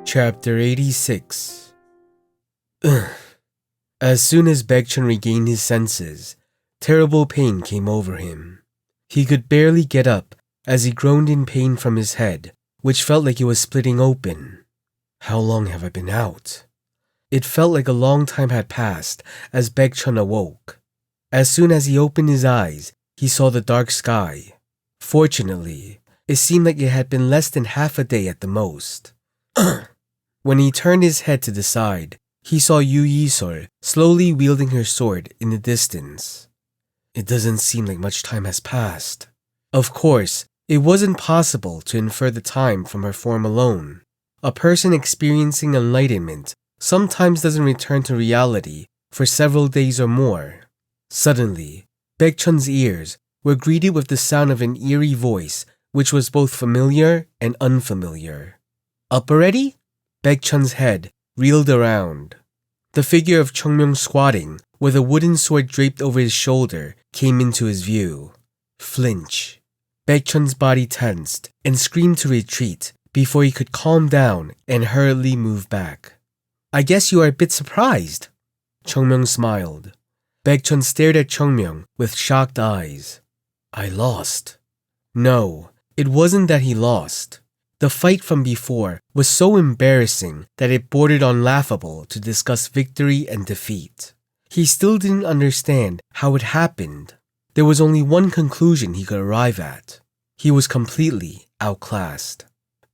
Chapter 86. As soon as Baekchun regained his senses, terrible pain came over him. He could barely get up as he groaned in pain from his head, which felt like it was splitting open. How long have I been out? It felt like a long time had passed as Baekchun awoke. As soon as he opened his eyes, he saw the dark sky. Fortunately, it seemed like it had been less than half a day at the most. When he turned his head to the side, he saw Yu Yisol slowly wielding her sword in the distance. It doesn't seem like much time has passed. Of course, it wasn't possible to infer the time from her form alone. A person experiencing enlightenment sometimes doesn't return to reality for several days or more. Suddenly, Baekchun's ears were greeted with the sound of an eerie voice which was both familiar and unfamiliar. Up already? Baekchun's head reeled around. The figure of Chungmyeong squatting, with a wooden sword draped over his shoulder, came into his view. Flinch. Baekchun's body tensed and screamed to retreat before he could calm down and hurriedly move back. I guess you are a bit surprised. Chungmyeong smiled. Baekchun stared at Chungmyeong with shocked eyes. I lost. No, it wasn't that he lost. The fight from before was so embarrassing that it bordered on laughable to discuss victory and defeat. He still didn't understand how it happened. There was only one conclusion he could arrive at. He was completely outclassed.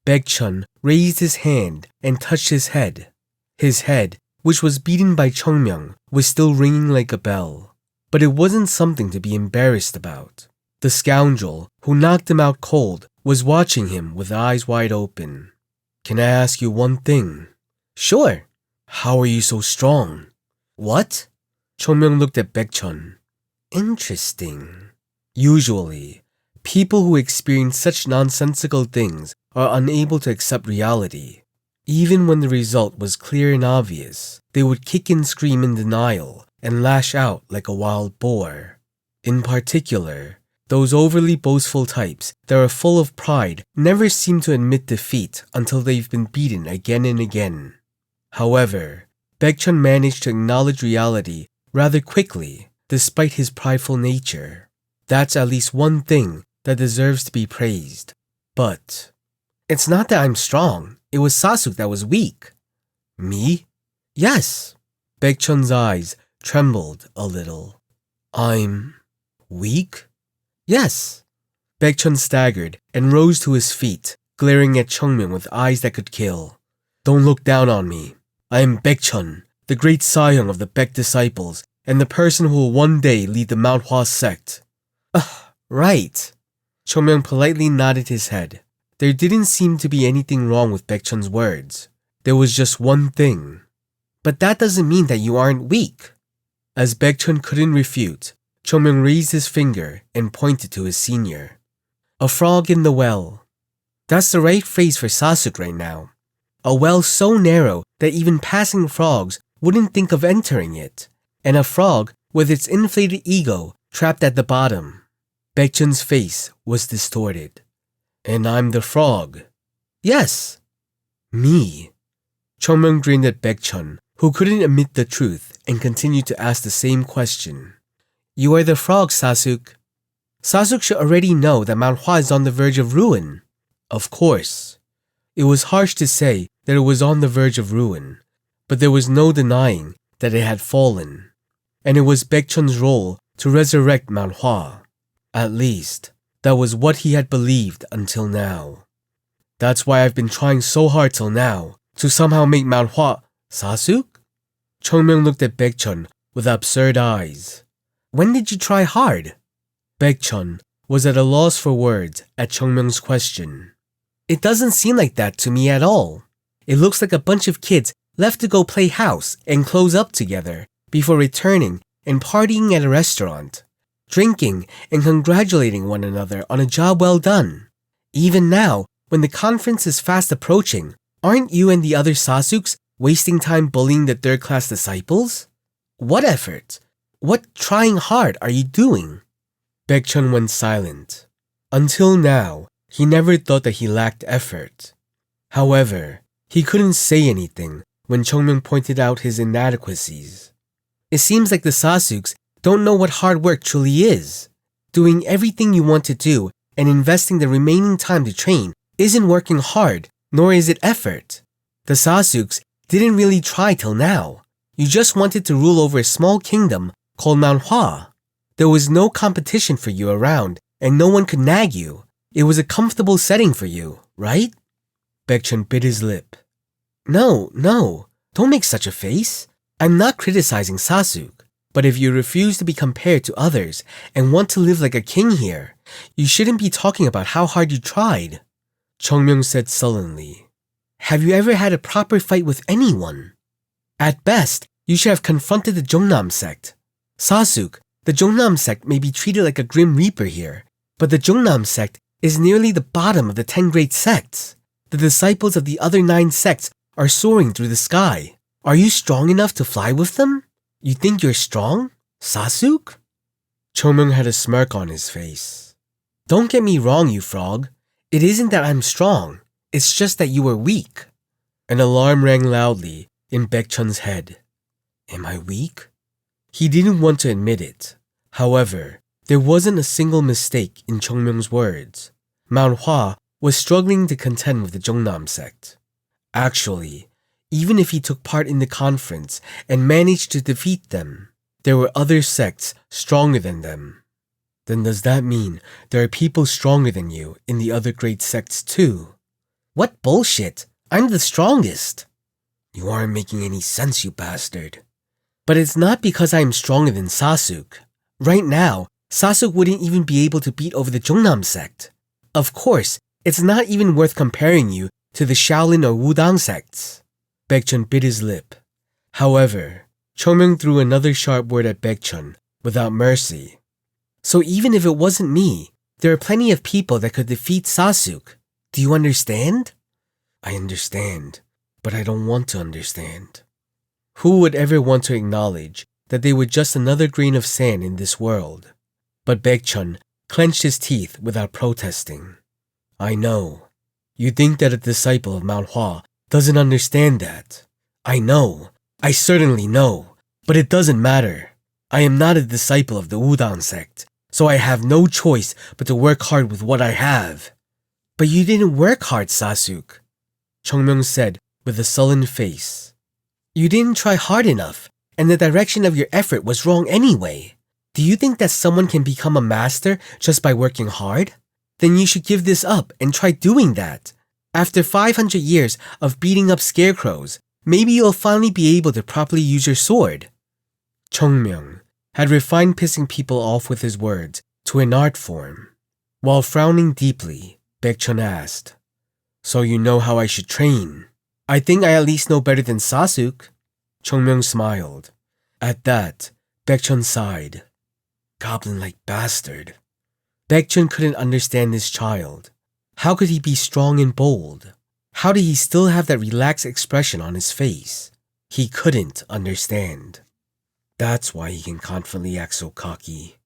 Baekchun raised his hand and touched his head. His head, which was beaten by Chungmyeong, was still ringing like a bell. But it wasn't something to be embarrassed about. The scoundrel who knocked him out cold was watching him with eyes wide open. Can I ask you one thing? Sure. How are you so strong? What? Chungmyeong looked at Baekchun. Interesting. Usually, people who experience such nonsensical things are unable to accept reality. Even when the result was clear and obvious, they would kick and scream in denial and lash out like a wild boar. In particular, those overly boastful types that are full of pride never seem to admit defeat until they've been beaten again and again. However, Baekchun managed to acknowledge reality rather quickly, despite his prideful nature. That's at least one thing that deserves to be praised. But it's not that I'm strong. It was Sasuke that was weak. Me? Yes. Baekchun's eyes trembled a little. I'm weak? Yes. Baekchun staggered and rose to his feet, glaring at Chungmyeong with eyes that could kill. Don't look down on me. I am Baekchun, the great Sahyung of the Baek disciples, and the person who will one day lead the Hua Sect. Right. Chungmyeong politely nodded his head. There didn't seem to be anything wrong with Baekchun's words. There was just one thing. But that doesn't mean that you aren't weak. As Baekchun couldn't refute, Chungmyeong raised his finger and pointed to his senior. A frog in the well. That's the right phrase for Sasuke right now. A well so narrow that even passing frogs wouldn't think of entering it, and a frog with its inflated ego trapped at the bottom. Baekchun's face was distorted. And I'm the frog. Yes. Me. Chungmyeong grinned at Baekchun, who couldn't admit the truth and continued to ask the same question. You are the frog, Sasuke. Sasuke should already know that Mount Hua is on the verge of ruin. Of course. It was harsh to say that it was on the verge of ruin, but there was no denying that it had fallen. And it was Baekchun's role to resurrect Mount Hua. At least, that was what he had believed until now. That's why I've been trying so hard till now, to somehow make Mount Hua... Sasuke? Chungmyeong looked at Baekchun with absurd eyes. When did you try hard? Baekchun was at a loss for words at Chungmyeong's question. It doesn't seem like that to me at all. It looks like a bunch of kids left to go play house and close up together before returning and partying at a restaurant, drinking and congratulating one another on a job well done. Even now, when the conference is fast approaching, aren't you and the other Sasukes wasting time bullying the third-class disciples? What effort? What trying hard are you doing? Baekchun went silent. Until now, he never thought that he lacked effort. However, He couldn't say anything when Chongmyung pointed out his inadequacies. It seems like the Sasuks don't know what hard work truly is. Doing everything you want to do and investing the remaining time to train isn't working hard, nor is it effort. The Sasuks didn't really try till now. You just wanted to rule over a small kingdom called Mount Hua. There was no competition for you around, and no one could nag you. It was a comfortable setting for you, right? Baekchun bit his lip. No, don't make such a face. I'm not criticizing Sasuk. But if you refuse to be compared to others and want to live like a king here, you shouldn't be talking about how hard you tried. Chongmyung said sullenly. Have you ever had a proper fight with anyone? At best, you should have confronted the Jongnam sect. Sasuk, the Jongnam sect may be treated like a grim reaper here, but the Jongnam sect is nearly the bottom of the 10 great sects. The disciples of the other 9 sects are soaring through the sky. Are you strong enough to fly with them? You think you're strong, Sasuk? Chongmyung had a smirk on his face. Don't get me wrong, you frog. It isn't that I'm strong. It's just that you were weak. An alarm rang loudly in Baekchun's head. Am I weak? He didn't want to admit it. However, there wasn't a single mistake in Chongmyung's words. Mount Hua was struggling to contend with the Jongnam sect. Actually, even if he took part in the conference and managed to defeat them, there were other sects stronger than them. Then does that mean there are people stronger than you in the other great sects too? What bullshit! I'm the strongest! You aren't making any sense, you bastard. But it's not because I'm stronger than Sasuk. Right now, Sasuk wouldn't even be able to beat over the Jongnam sect. Of course, it's not even worth comparing you to the Shaolin or Wudang sects. Baekchun bit his lip. However, Chongmyung threw another sharp word at Baekchun without mercy. So even if it wasn't me, there are plenty of people that could defeat Sasuk. Do you understand? I understand, but I don't want to understand. Who would ever want to acknowledge that they were just another grain of sand in this world? But Baekchun clenched his teeth without protesting. I know. You think that a disciple of Mount Hua doesn't understand that. I know. I certainly know. But it doesn't matter. I am not a disciple of the Wudang sect, so I have no choice but to work hard with what I have. But you didn't work hard, Sasuk, Chongmyung said with a sullen face. You didn't try hard enough, and the direction of your effort was wrong anyway. Do you think that someone can become a master just by working hard? Then you should give this up and try doing that. After 500 years of beating up scarecrows, maybe you'll finally be able to properly use your sword. Chongmyung had refined pissing people off with his words to an art form. While frowning deeply, Baekchun asked, So you know how I should train? I think I at least know better than Sasuk. Chongmyung smiled. At that, Baekchun sighed. Goblin-like bastard. Baekchun couldn't understand this child. How could he be strong and bold? How did he still have that relaxed expression on his face? He couldn't understand. That's why he can confidently act so cocky.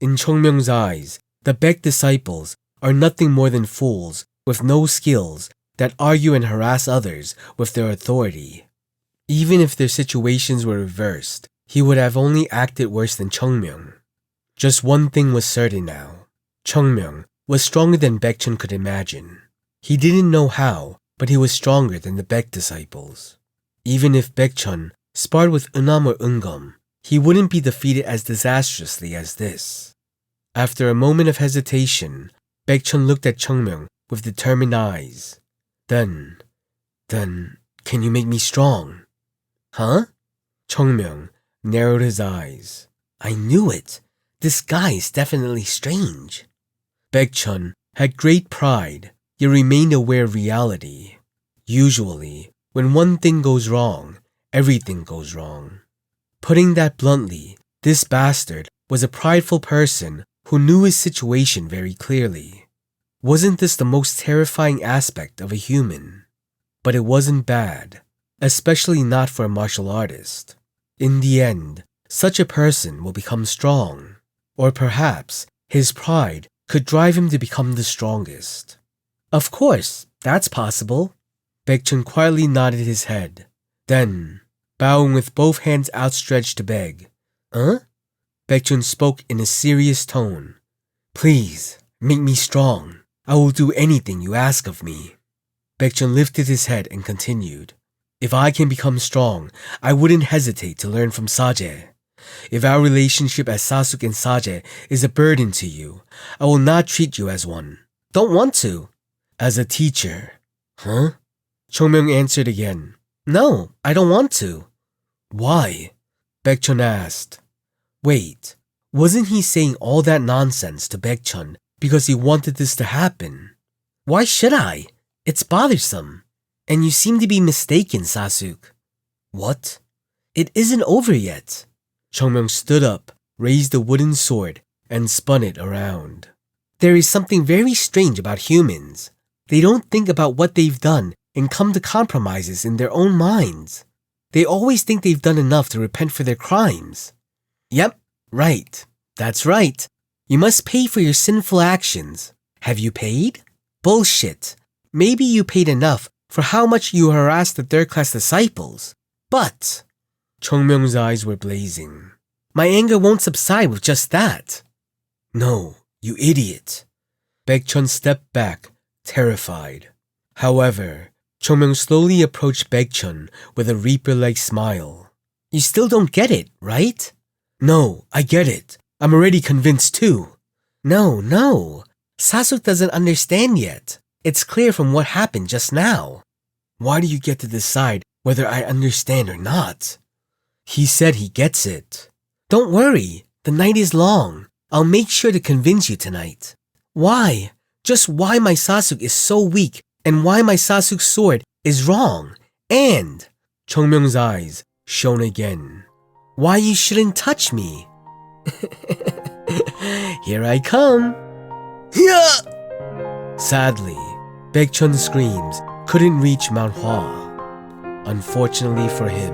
In Chongmyung's eyes, the Baek disciples are nothing more than fools with no skills that argue and harass others with their authority. Even if their situations were reversed, he would have only acted worse than Chongmyung. Just one thing was certain now. Chongmyung was stronger than Baekchun could imagine. He didn't know how, but he was stronger than the Baek disciples. Even if Baekchun sparred with Eunam or Eungum, he wouldn't be defeated as disastrously as this. After a moment of hesitation, Baekchun looked at Chongmyung with determined eyes. Then, can you make me strong? Huh? Chongmyung narrowed his eyes. I knew it. This guy is definitely strange. Baekchun had great pride, yet remained aware of reality. Usually, when one thing goes wrong, everything goes wrong. Putting that bluntly, this bastard was a prideful person who knew his situation very clearly. Wasn't this the most terrifying aspect of a human? But it wasn't bad, especially not for a martial artist. In the end, such a person will become strong. Or perhaps his pride could drive him to become the strongest. Of course, that's possible. Baekchun quietly nodded his head. Then, bowing with both hands outstretched to beg, "Huh?" Baekchun spoke in a serious tone. "Please, make me strong. I will do anything you ask of me." Baekchun lifted his head and continued. "If I can become strong, I wouldn't hesitate to learn from Saje. If our relationship as Sasuk and Saje is a burden to you, I will not treat you as one. Don't want to. As a teacher." "Huh?" Chongmyung answered again. "No, I don't want to." "Why?" Baekchun asked. Wait, wasn't he saying all that nonsense to Baekchun because he wanted this to happen? "Why should I? It's bothersome. And you seem to be mistaken, Sasuk." "What?" "It isn't over yet." Chongmyung stood up, raised the wooden sword, and spun it around. "There is something very strange about humans. They don't think about what they've done and come to compromises in their own minds. They always think they've done enough to repent for their crimes." "Yep, right. That's right. You must pay for your sinful actions. Have you paid? Bullshit. Maybe you paid enough for how much you harassed the third-class disciples. But..." Chongmyung's eyes were blazing. "My anger won't subside with just that." "No, you idiot." Baekchun stepped back, terrified. However, Chongmyung slowly approached Baekchun with a reaper-like smile. "You still don't get it, right?" "No, I get it. I'm already convinced too." No. Sasuk doesn't understand yet. It's clear from what happened just now." "Why do you get to decide whether I understand or not?" "He said he gets it." "Don't worry. The night is long. I'll make sure to convince you tonight." "Why? Just why my Sasuk is so weak and why my Sasuk sword is wrong. And..." Chongmyung's eyes shone again. "Why you shouldn't touch me." "Here I come." Yeah! Sadly, Baekchun's screams couldn't reach Mount Hua. Unfortunately for him.